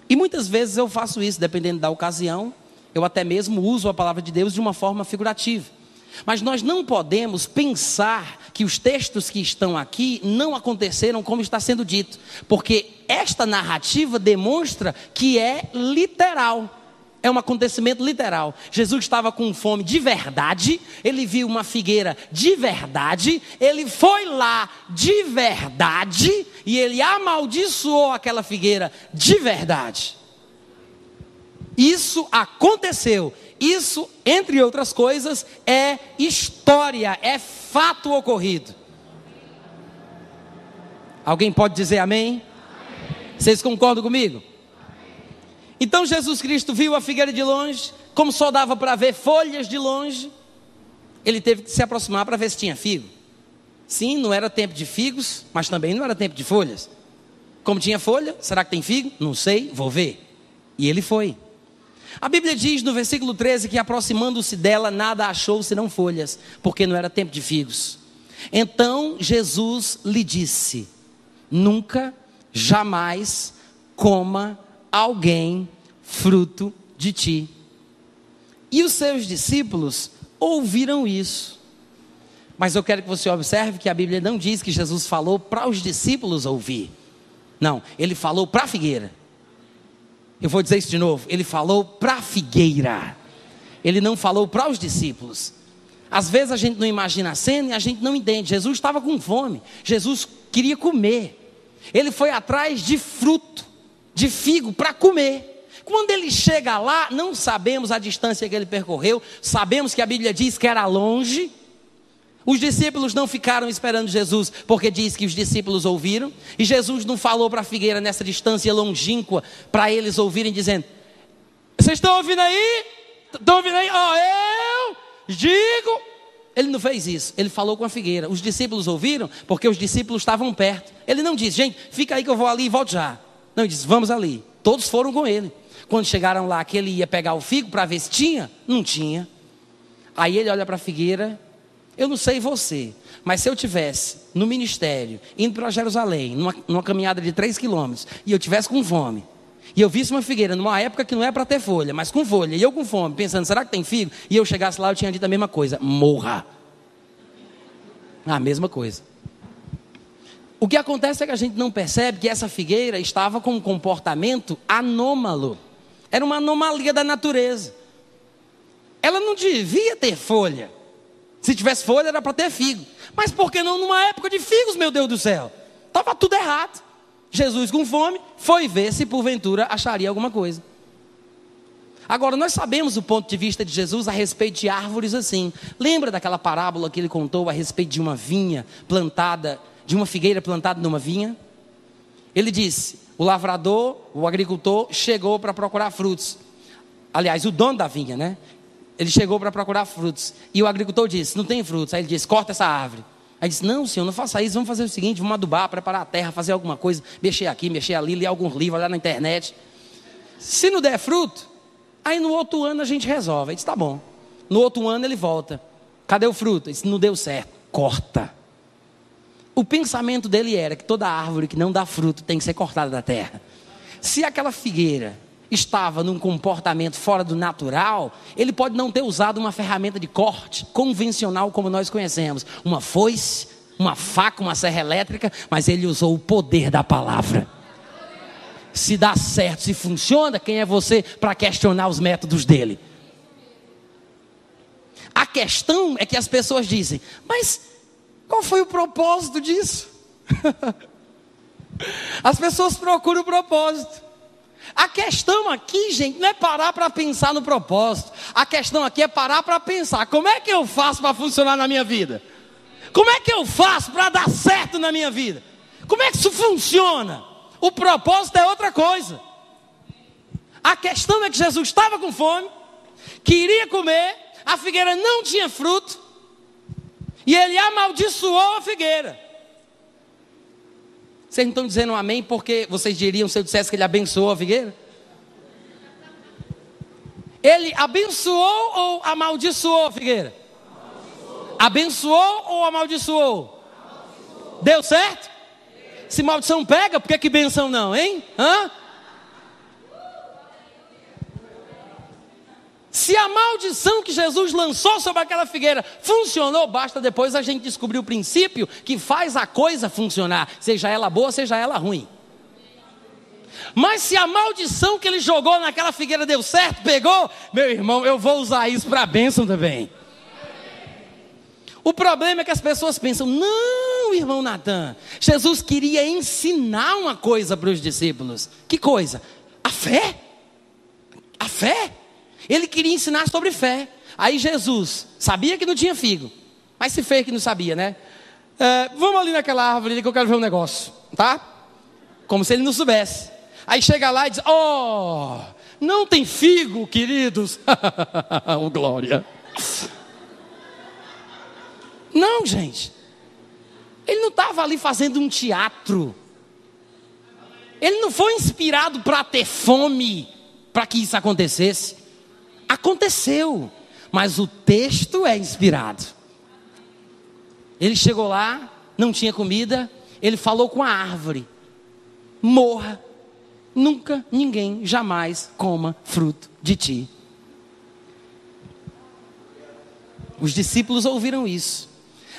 E muitas vezes eu faço isso, dependendo da ocasião. Eu até mesmo uso a palavra de Deus de uma forma figurativa. Mas nós não podemos pensar que os textos que estão aqui não aconteceram como está sendo dito. Porque esta narrativa demonstra que é literal. É um acontecimento literal. Jesus estava com fome de verdade. Ele viu uma figueira de verdade. Ele foi lá de verdade. E ele amaldiçoou aquela figueira de verdade. Isso aconteceu. Isso, entre outras coisas, é história. É fato ocorrido. Alguém pode dizer amém? Vocês concordam comigo? Então Jesus Cristo viu a figueira de longe, como só dava para ver folhas de longe, ele teve que se aproximar para ver se tinha figo. Sim, não era tempo de figos, mas também não era tempo de folhas. Como tinha folha, será que tem figo? Não sei, vou ver. E ele foi. A Bíblia diz no versículo 13 que aproximando-se dela, nada achou senão folhas, porque não era tempo de figos. Então Jesus lhe disse: nunca, jamais coma alguém fruto de ti. E os seus discípulos ouviram isso. Mas eu quero que você observe que a Bíblia não diz que Jesus falou para os discípulos ouvir. Não, ele falou para a figueira. Eu vou dizer isso de novo. Ele falou para a figueira. Ele não falou para os discípulos. Às vezes a gente não imagina a cena e a gente não entende. Jesus estava com fome. Jesus queria comer. Ele foi atrás de fruto, de figo, para comer. Quando ele chega lá, não sabemos a distância que ele percorreu. Sabemos que a Bíblia diz que era longe. Os discípulos não ficaram esperando Jesus, porque diz que os discípulos ouviram. E Jesus não falou para a figueira nessa distância longínqua, para eles ouvirem, dizendo: vocês estão ouvindo aí? Estão ouvindo aí? Eu digo. Ele não fez isso, ele falou com a figueira. Os discípulos ouviram, porque os discípulos estavam perto. Ele não disse: gente, fica aí que eu vou ali e volto já. Não, ele disse: vamos ali. Todos foram com ele. Quando chegaram lá, que ele ia pegar o figo para ver se tinha, não tinha. Aí ele olha para a figueira. Eu não sei você, mas se eu tivesse no ministério, indo para Jerusalém, numa caminhada de 3 quilômetros, e eu tivesse com fome, e eu visse uma figueira numa época que não é para ter folha, mas com folha, e eu com fome, pensando: será que tem figo? E eu chegasse lá, eu tinha dito a mesma coisa: morra. A mesma coisa. O que acontece é que a gente não percebe que essa figueira estava com um comportamento anômalo. Era uma anomalia da natureza. Ela não devia ter folha. Se tivesse folha era para ter figo. Mas por que não numa época de figos, meu Deus do céu? Estava tudo errado. Jesus com fome foi ver se porventura acharia alguma coisa. Agora nós sabemos o ponto de vista de Jesus a respeito de árvores assim. Lembra daquela parábola que ele contou a respeito de uma vinha plantada, de uma figueira plantada numa vinha? Ele disse: o lavrador, o agricultor chegou para procurar frutos. Aliás, o dono da vinha, né? Ele chegou para procurar frutos. E o agricultor disse: não tem frutos. Aí ele disse: corta essa árvore. Aí disse: não, senhor, não faça isso. Vamos fazer o seguinte: vamos adubar, preparar a terra, fazer alguma coisa, mexer aqui, mexer ali, ler alguns livros, olhar na internet. Se não der fruto, aí no outro ano a gente resolve. Aí disse: tá bom. No outro ano ele volta. Cadê o fruto? Ele disse: não deu certo. Corta. O pensamento dele era que toda árvore que não dá fruto tem que ser cortada da terra. Se aquela figueira estava num comportamento fora do natural, ele pode não ter usado uma ferramenta de corte convencional como nós conhecemos, uma foice, uma faca, uma serra elétrica, mas ele usou o poder da palavra. Se dá certo, se funciona, quem é você para questionar os métodos dele? A questão é que as pessoas dizem: mas qual foi o propósito disso? As pessoas procuram o propósito. A questão aqui, gente, não é parar para pensar no propósito. A questão aqui é parar para pensar: como é que eu faço para funcionar na minha vida? Como é que eu faço para dar certo na minha vida? Como é que isso funciona? O propósito é outra coisa. A questão é que Jesus estava com fome, queria comer, a figueira não tinha fruto, e ele amaldiçoou a figueira. Vocês não estão dizendo amém porque vocês diriam se eu dissesse que ele abençoou a figueira? Ele abençoou ou amaldiçoou a figueira? Abençoou ou amaldiçoou? Deu certo? Se maldição pega, por que benção não, hein? Se a maldição que Jesus lançou sobre aquela figueira funcionou, basta depois a gente descobrir o princípio que faz a coisa funcionar, seja ela boa, seja ela ruim. Mas se a maldição que ele jogou naquela figueira deu certo, pegou, meu irmão, eu vou usar isso para a bênção também. O problema é que as pessoas pensam: não, irmão Natan, Jesus queria ensinar uma coisa para os discípulos. Que coisa? A fé. A fé. Ele queria ensinar sobre fé. Aí Jesus sabia que não tinha figo, mas se fez que não sabia, né? Vamos ali naquela árvore ali que eu quero ver um negócio, tá? Como se ele não soubesse. Aí chega lá e diz: oh, não tem figo, queridos. Oh, glória. Não, gente. Ele não estava ali fazendo um teatro. Ele não foi inspirado para ter fome, para que isso acontecesse. Aconteceu, mas o texto é inspirado. Ele chegou lá, não tinha comida, ele falou com a árvore: morra, nunca ninguém jamais coma fruto de ti. Os discípulos ouviram isso.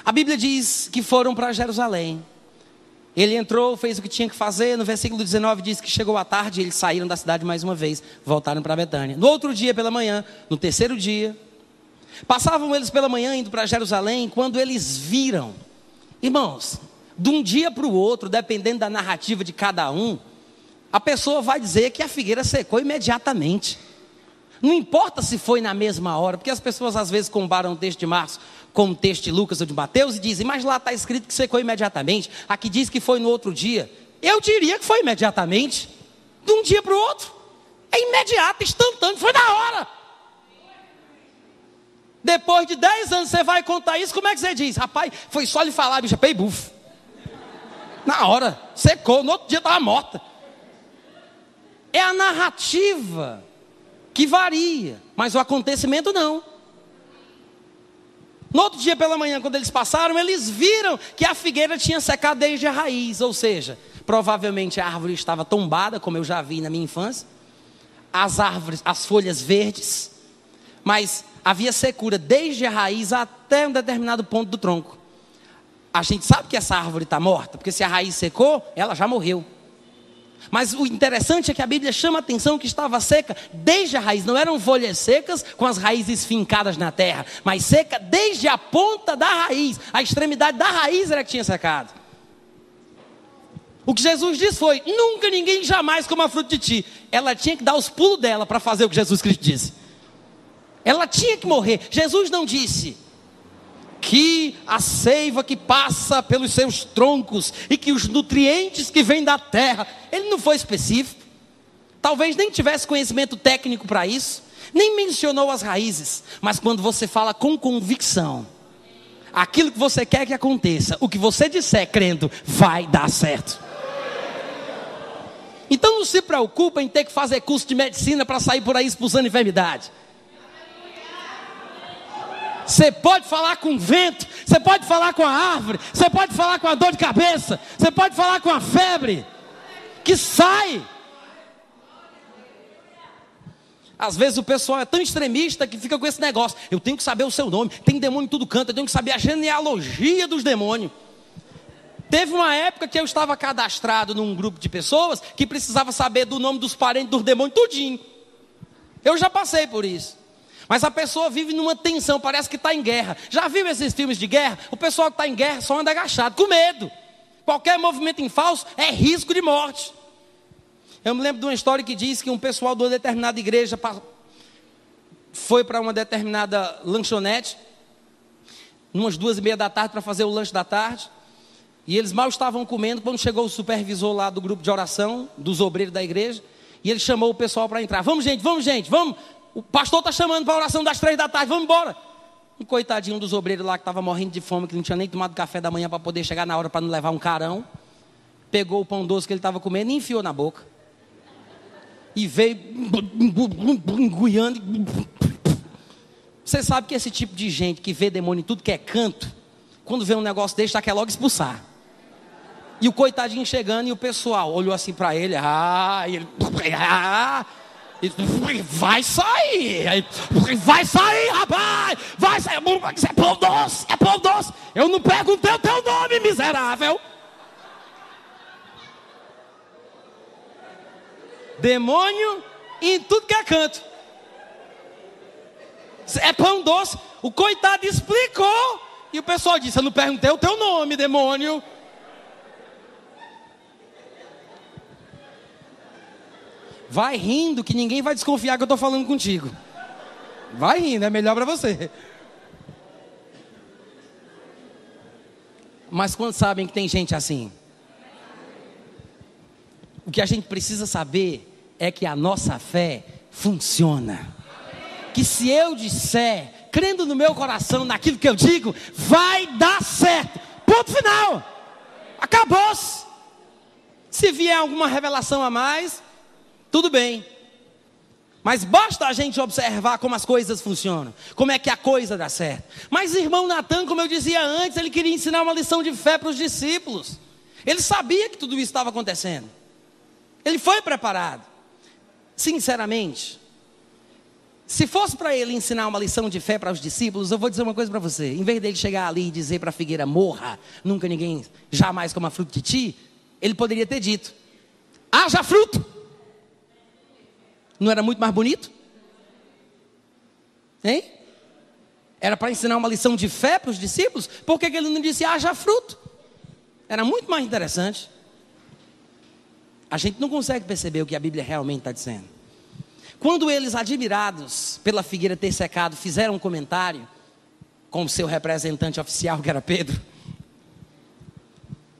A Bíblia diz que foram para Jerusalém. Ele entrou, fez o que tinha que fazer. No versículo 19 diz que chegou à tarde, eles saíram da cidade mais uma vez, voltaram para Betânia. No outro dia pela manhã, no terceiro dia, passavam eles pela manhã indo para Jerusalém, quando eles viram, irmãos, de um dia para o outro, dependendo da narrativa de cada um, a pessoa vai dizer que a figueira secou imediatamente. Não importa se foi na mesma hora, porque as pessoas às vezes comparam o texto de Marcos com o texto de Lucas ou de Mateus e dizem, mas lá está escrito que secou imediatamente, aqui diz que foi no outro dia. Eu diria que foi imediatamente, de um dia para o outro. É imediato, instantâneo, foi na hora. Depois de 10 anos você vai contar isso, como é que você diz? Rapaz, foi só lhe falar, bicha, pei bufo. Na hora, secou, no outro dia estava morta. É a narrativa que varia, mas o acontecimento não. No outro dia pela manhã, quando eles passaram, eles viram que a figueira tinha secado desde a raiz, ou seja, provavelmente a árvore estava tombada, como eu já vi na minha infância, as árvores, as folhas verdes, mas havia secura desde a raiz até um determinado ponto do tronco. A gente sabe que essa árvore está morta, porque se a raiz secou, ela já morreu. Mas o interessante é que a Bíblia chama a atenção que estava seca desde a raiz. Não eram folhas secas com as raízes fincadas na terra, mas seca desde a ponta da raiz. A extremidade da raiz era que tinha secado. O que Jesus disse foi, nunca ninguém jamais coma fruto de ti. Ela tinha que dar os pulos dela para fazer o que Jesus Cristo disse. Ela tinha que morrer. Jesus não disse que a seiva que passa pelos seus troncos e que os nutrientes que vêm da terra, ele não foi específico, talvez nem tivesse conhecimento técnico para isso, nem mencionou as raízes, mas quando você fala com convicção, aquilo que você quer que aconteça, o que você disser crendo, vai dar certo. Então não se preocupa em ter que fazer curso de medicina para sair por aí expulsando enfermidade. Você pode falar com o vento, você pode falar com a árvore, você pode falar com a dor de cabeça, você pode falar com a febre, que sai. Às vezes o pessoal é tão extremista que fica com esse negócio, eu tenho que saber o seu nome, tem demônio em tudo canto, eu tenho que saber a genealogia dos demônios. Teve uma época que eu estava cadastrado num grupo de pessoas que precisava saber do nome dos parentes dos demônios tudinho. Eu já passei por isso. Mas a pessoa vive numa tensão, parece que está em guerra. Já viu esses filmes de guerra? O pessoal que está em guerra só anda agachado, com medo. Qualquer movimento em falso é risco de morte. Eu me lembro de uma história que diz que um pessoal de uma determinada igreja foi para uma determinada lanchonete, umas 2:30 da tarde para fazer o lanche da tarde. E eles mal estavam comendo quando chegou o supervisor lá do grupo de oração, dos obreiros da igreja. E ele chamou o pessoal para entrar. Vamos gente, vamos. O pastor está chamando para a oração das 3 da tarde, vamos embora. Um coitadinho dos obreiros lá que estava morrendo de fome, que não tinha nem tomado café da manhã para poder chegar na hora para não levar um carão. Pegou o pão doce que ele estava comendo e enfiou na boca. E veio enguiando. Você sabe que esse tipo de gente que vê demônio em tudo que é canto, quando vê um negócio desse, já quer logo expulsar. E o coitadinho chegando e o pessoal olhou assim para ele. E ele... vai sair, rapaz, vai sair, isso é pão doce, eu não perguntei o teu nome, miserável. Demônio em tudo que é canto, é pão doce, o coitado explicou, e o pessoal disse, eu não perguntei o teu nome, demônio. Vai rindo que ninguém vai desconfiar que eu estou falando contigo. Vai rindo, é melhor para você. Mas quando sabem que tem gente assim? O que a gente precisa saber é que a nossa fé funciona. Que se eu disser, crendo no meu coração, naquilo que eu digo, vai dar certo. Ponto final. Acabou-se. Se vier alguma revelação a mais, tudo bem, mas basta a gente observar como as coisas funcionam, como é que a coisa dá certo. Mas irmão Natan, como eu dizia antes, ele queria ensinar uma lição de fé para os discípulos. Ele sabia que tudo isso estava acontecendo. Ele foi preparado. Sinceramente, se fosse para ele ensinar uma lição de fé para os discípulos, eu vou dizer uma coisa para você. Em vez dele chegar ali e dizer para a figueira, morra, nunca ninguém jamais coma fruto de ti, Ele poderia ter dito: haja fruto. Não era muito mais bonito? Hein? Era para ensinar uma lição de fé para os discípulos? Por que ele não disse haja fruto? Era muito mais interessante. A gente não consegue perceber o que a Bíblia realmente está dizendo. Quando eles, admirados pela figueira ter secado, fizeram um comentário com o seu representante oficial, que era Pedro,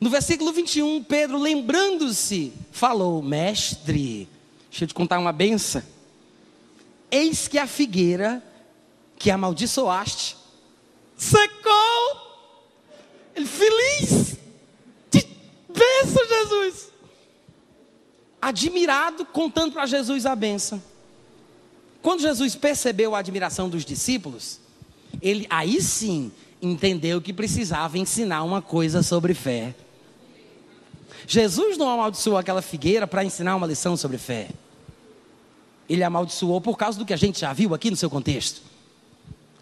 no versículo 21, Pedro, lembrando-se, falou: mestre, deixa eu te contar uma benção. Eis que a figueira que amaldiçoaste secou. Ele feliz. Que bênção, Jesus. Admirado, contando para Jesus a bênção. Quando Jesus percebeu a admiração dos discípulos, ele aí sim entendeu que precisava ensinar uma coisa sobre fé. Jesus não amaldiçoou aquela figueira para ensinar uma lição sobre fé. Ele amaldiçoou por causa do que a gente já viu aqui no seu contexto.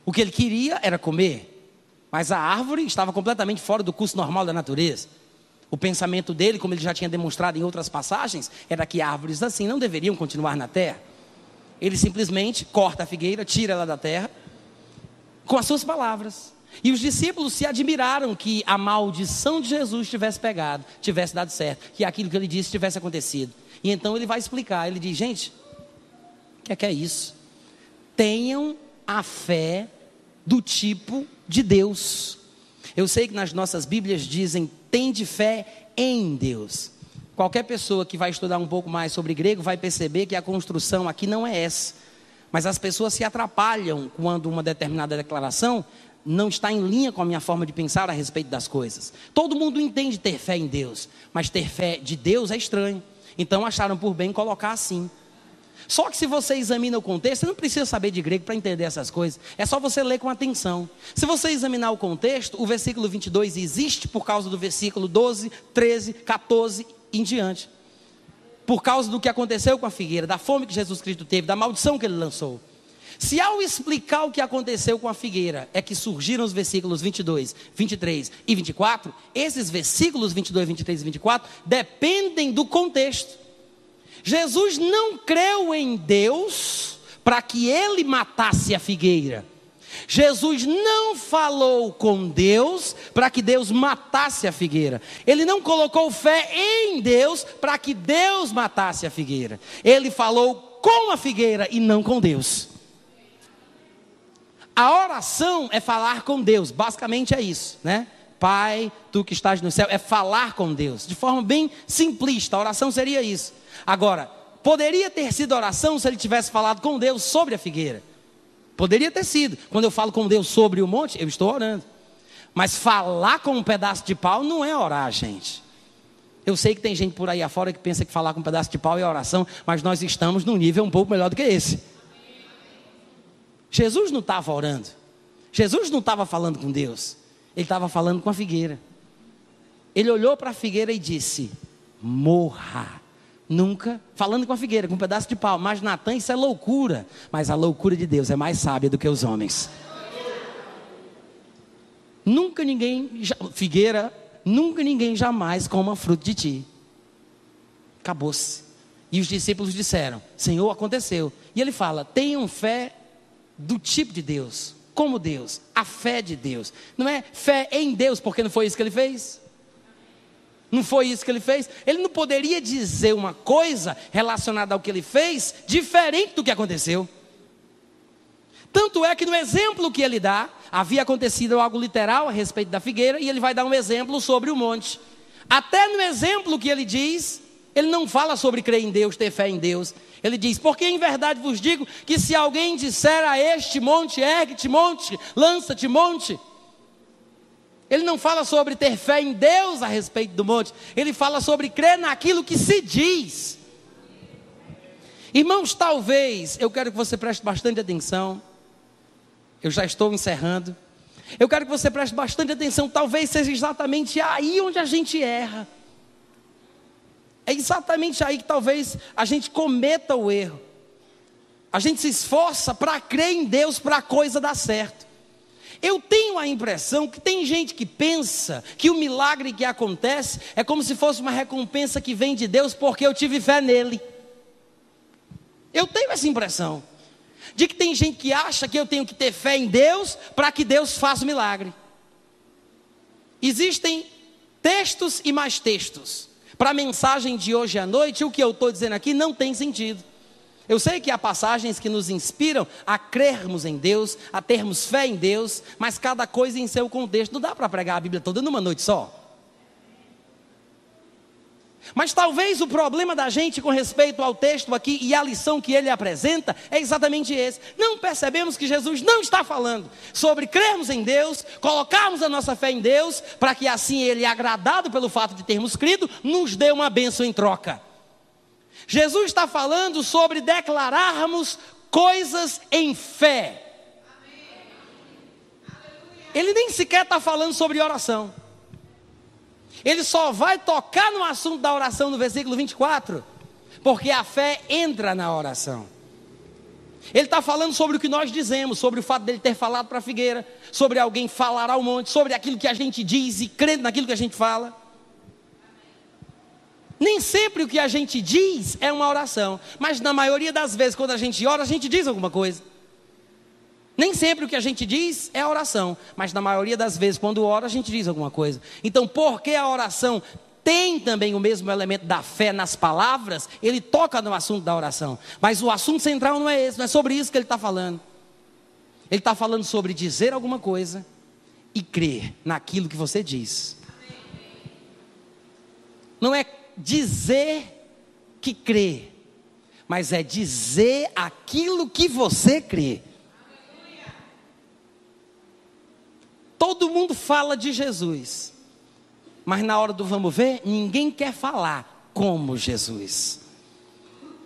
O que ele queria era comer, mas a árvore estava completamente fora do curso normal da natureza. O pensamento dele, como ele já tinha demonstrado em outras passagens, era que árvores assim não deveriam continuar na terra. Ele simplesmente corta a figueira, tira ela da terra, com as suas palavras. E os discípulos se admiraram que a maldição de Jesus tivesse pegado, tivesse dado certo, que aquilo que ele disse tivesse acontecido. E então ele vai explicar, ele diz: gente, o que é isso? Tenham a fé do tipo de Deus. Eu sei que nas nossas Bíblias dizem: tende fé em Deus. Qualquer pessoa que vai estudar um pouco mais sobre grego vai perceber que a construção aqui não é essa. Mas as pessoas se atrapalham quando uma determinada declaração não está em linha com a minha forma de pensar a respeito das coisas. Todo mundo entende ter fé em Deus, mas ter fé de Deus é estranho. Então acharam por bem colocar assim. Só que se você examina o contexto, você não precisa saber de grego para entender essas coisas. É só você ler com atenção. Se você examinar o contexto, o versículo 22 existe por causa do versículo 12, 13, 14 em diante. Por causa do que aconteceu com a figueira, da fome que Jesus Cristo teve, da maldição que ele lançou. Se ao explicar o que aconteceu com a figueira, é que surgiram os versículos 22, 23 e 24, esses versículos 22, 23 e 24 dependem do contexto. Jesus não creu em Deus para que ele matasse a figueira. Jesus não falou com Deus para que Deus matasse a figueira. Ele não colocou fé em Deus para que Deus matasse a figueira. Ele falou com a figueira e não com Deus. A oração é falar com Deus, basicamente é isso, né? Pai, tu que estás no céu, é falar com Deus, de forma bem simplista. A oração seria isso. Agora, poderia ter sido oração se ele tivesse falado com Deus sobre a figueira. Poderia ter sido. Quando eu falo com Deus sobre o monte, eu estou orando. Mas falar com um pedaço de pau não é orar, gente. Eu sei que tem gente por aí afora que pensa que falar com um pedaço de pau é oração, mas nós estamos num nível um pouco melhor do que esse. Jesus não estava orando. Jesus não estava falando com Deus. Ele estava falando com a figueira. Ele olhou para a figueira e disse: morra. Nunca, falando com a figueira, com um pedaço de pau. Mas Natan, isso é loucura. Mas a loucura de Deus é mais sábia do que os homens. Nunca ninguém, figueira, nunca ninguém jamais coma fruto de ti. Acabou-se. E os discípulos disseram: Senhor, aconteceu. E ele fala: tenham fé do tipo de Deus. Como Deus, a fé de Deus. Não é fé em Deus, porque não foi isso que ele fez. Não foi isso que ele fez. Ele não poderia dizer uma coisa relacionada ao que ele fez, diferente do que aconteceu. Tanto é que no exemplo que ele dá, havia acontecido algo literal a respeito da figueira, e ele vai dar um exemplo sobre o monte. Até no exemplo que ele diz, ele não fala sobre crer em Deus, ter fé em Deus. Ele diz: porque em verdade vos digo, que se alguém disser a este monte, ergue-te monte, lança-te monte. Ele não fala sobre ter fé em Deus a respeito do monte. Ele fala sobre crer naquilo que se diz. Irmãos, talvez, eu quero que você preste bastante atenção. Eu já estou encerrando. Eu quero que você preste bastante atenção. Talvez seja exatamente aí onde a gente erra. É exatamente aí que talvez a gente cometa o erro. A gente se esforça para crer em Deus para a coisa dar certo. Eu tenho a impressão que tem gente que pensa que o milagre que acontece é como se fosse uma recompensa que vem de Deus porque eu tive fé nele. Eu tenho essa impressão de que tem gente que acha que eu tenho que ter fé em Deus para que Deus faça o milagre. Existem textos e mais textos. Para a mensagem de hoje à noite, o que eu estou dizendo aqui não tem sentido. Eu sei que há passagens que nos inspiram a crermos em Deus, a termos fé em Deus, mas cada coisa em seu contexto. Não dá para pregar a Bíblia toda numa noite só. Mas talvez o problema da gente com respeito ao texto aqui e a lição que ele apresenta é exatamente esse. Não percebemos que Jesus não está falando sobre crermos em Deus, colocarmos a nossa fé em Deus, para que assim ele, agradado pelo fato de termos crido, nos dê uma bênção em troca. Jesus está falando sobre declararmos coisas em fé. Ele nem sequer está falando sobre oração. Ele só vai tocar no assunto da oração no versículo 24, porque a fé entra na oração. Ele está falando sobre o que nós dizemos, sobre o fato dele ter falado para a figueira, sobre alguém falar ao monte, sobre aquilo que a gente diz e crendo naquilo que a gente fala. Nem sempre o que a gente diz é uma oração, mas na maioria das vezes quando a gente ora, a gente diz alguma coisa. Nem sempre o que a gente diz é oração, mas na maioria das vezes quando ora, a gente diz alguma coisa. Então, porque a oração tem também o mesmo elemento da fé nas palavras, ele toca no assunto da oração. Mas o assunto central não é esse, não é sobre isso que ele está falando. Ele está falando sobre dizer alguma coisa e crer naquilo que você diz. Não é dizer que crê, mas é dizer aquilo que você crê. Todo mundo fala de Jesus, mas na hora do vamos ver, ninguém quer falar como Jesus.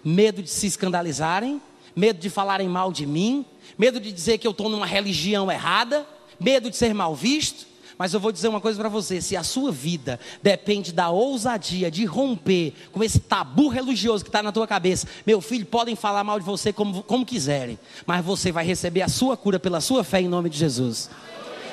Medo de se escandalizarem, medo de falarem mal de mim, medo de dizer que eu estou numa religião errada, medo de ser mal visto. Mas eu vou dizer uma coisa para você, se a sua vida depende da ousadia de romper com esse tabu religioso que está na tua cabeça, meu filho, podem falar mal de você como quiserem, mas você vai receber a sua cura pela sua fé em nome de Jesus.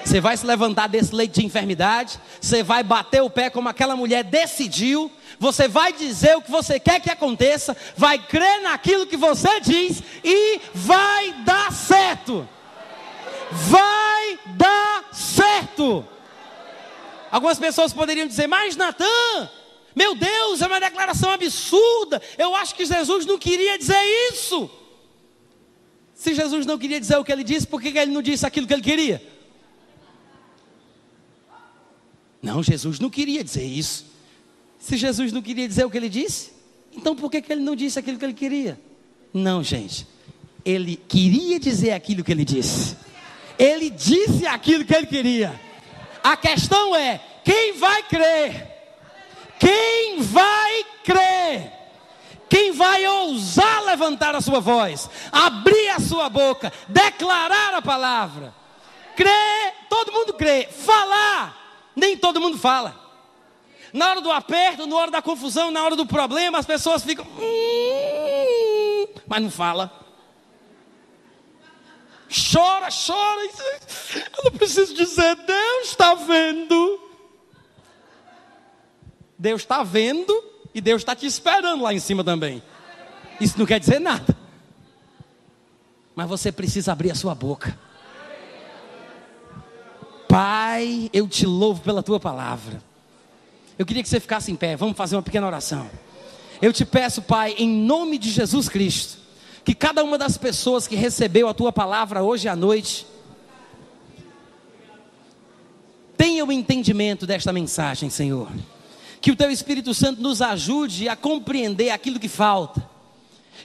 Você vai se levantar desse leito de enfermidade, você vai bater o pé como aquela mulher decidiu, você vai dizer o que você quer que aconteça, vai crer naquilo que você diz e vai dar certo. Vai dar certo. Algumas pessoas poderiam dizer, mas Natan, meu Deus, é uma declaração absurda, eu acho que Jesus não queria dizer isso. Se Jesus não queria dizer o que ele disse, por que ele não disse aquilo que ele queria? Não, Jesus não queria dizer isso. Se Jesus não queria dizer o que ele disse, então por que ele não disse aquilo que ele queria? Não, gente, ele queria dizer aquilo que ele disse. Ele disse aquilo que ele queria. A questão é, quem vai crer? Quem vai crer? Quem vai ousar levantar a sua voz, abrir a sua boca, declarar a palavra? Crer, todo mundo crê. Falar, nem todo mundo fala. Na hora do aperto, na hora da confusão, na hora do problema, as pessoas ficam mas não fala. Chora, chora. Eu não preciso dizer, Deus está vendo. Deus está vendo e Deus está te esperando lá em cima também. Isso não quer dizer nada. Mas você precisa abrir a sua boca. Pai, eu te louvo pela tua palavra. Eu queria que você ficasse em pé. Vamos fazer uma pequena oração. Eu te peço, Pai, em nome de Jesus Cristo, que cada uma das pessoas que recebeu a tua palavra hoje à noite tenha o entendimento desta mensagem, Senhor. Que o teu Espírito Santo nos ajude a compreender aquilo que falta.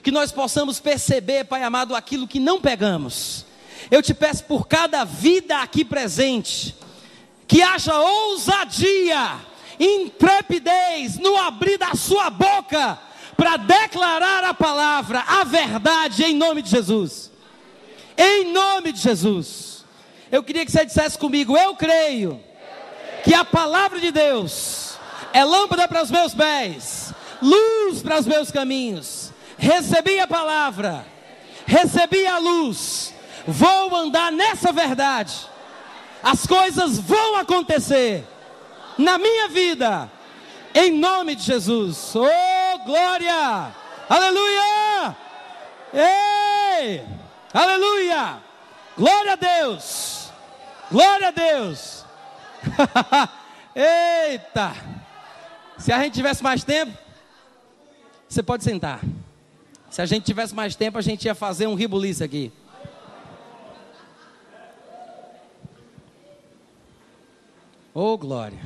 Que nós possamos perceber, Pai amado, aquilo que não pegamos. Eu te peço por cada vida aqui presente, que haja ousadia, intrepidez no abrir da sua boca, para declarar a palavra, a verdade, em nome de Jesus. Em nome de Jesus. Eu queria que você dissesse comigo, eu creio que a palavra de Deus é lâmpada para os meus pés, luz para os meus caminhos. Recebi a palavra, recebi a luz, vou andar nessa verdade, As coisas vão acontecer na minha vida, em nome de Jesus. Oh, glória! Aleluia! Ei! Aleluia! Glória a Deus! Glória a Deus! Eita! Se a gente tivesse mais tempo, você pode sentar. Se a gente tivesse mais tempo, a gente ia fazer um ribuliço aqui. Oh, glória!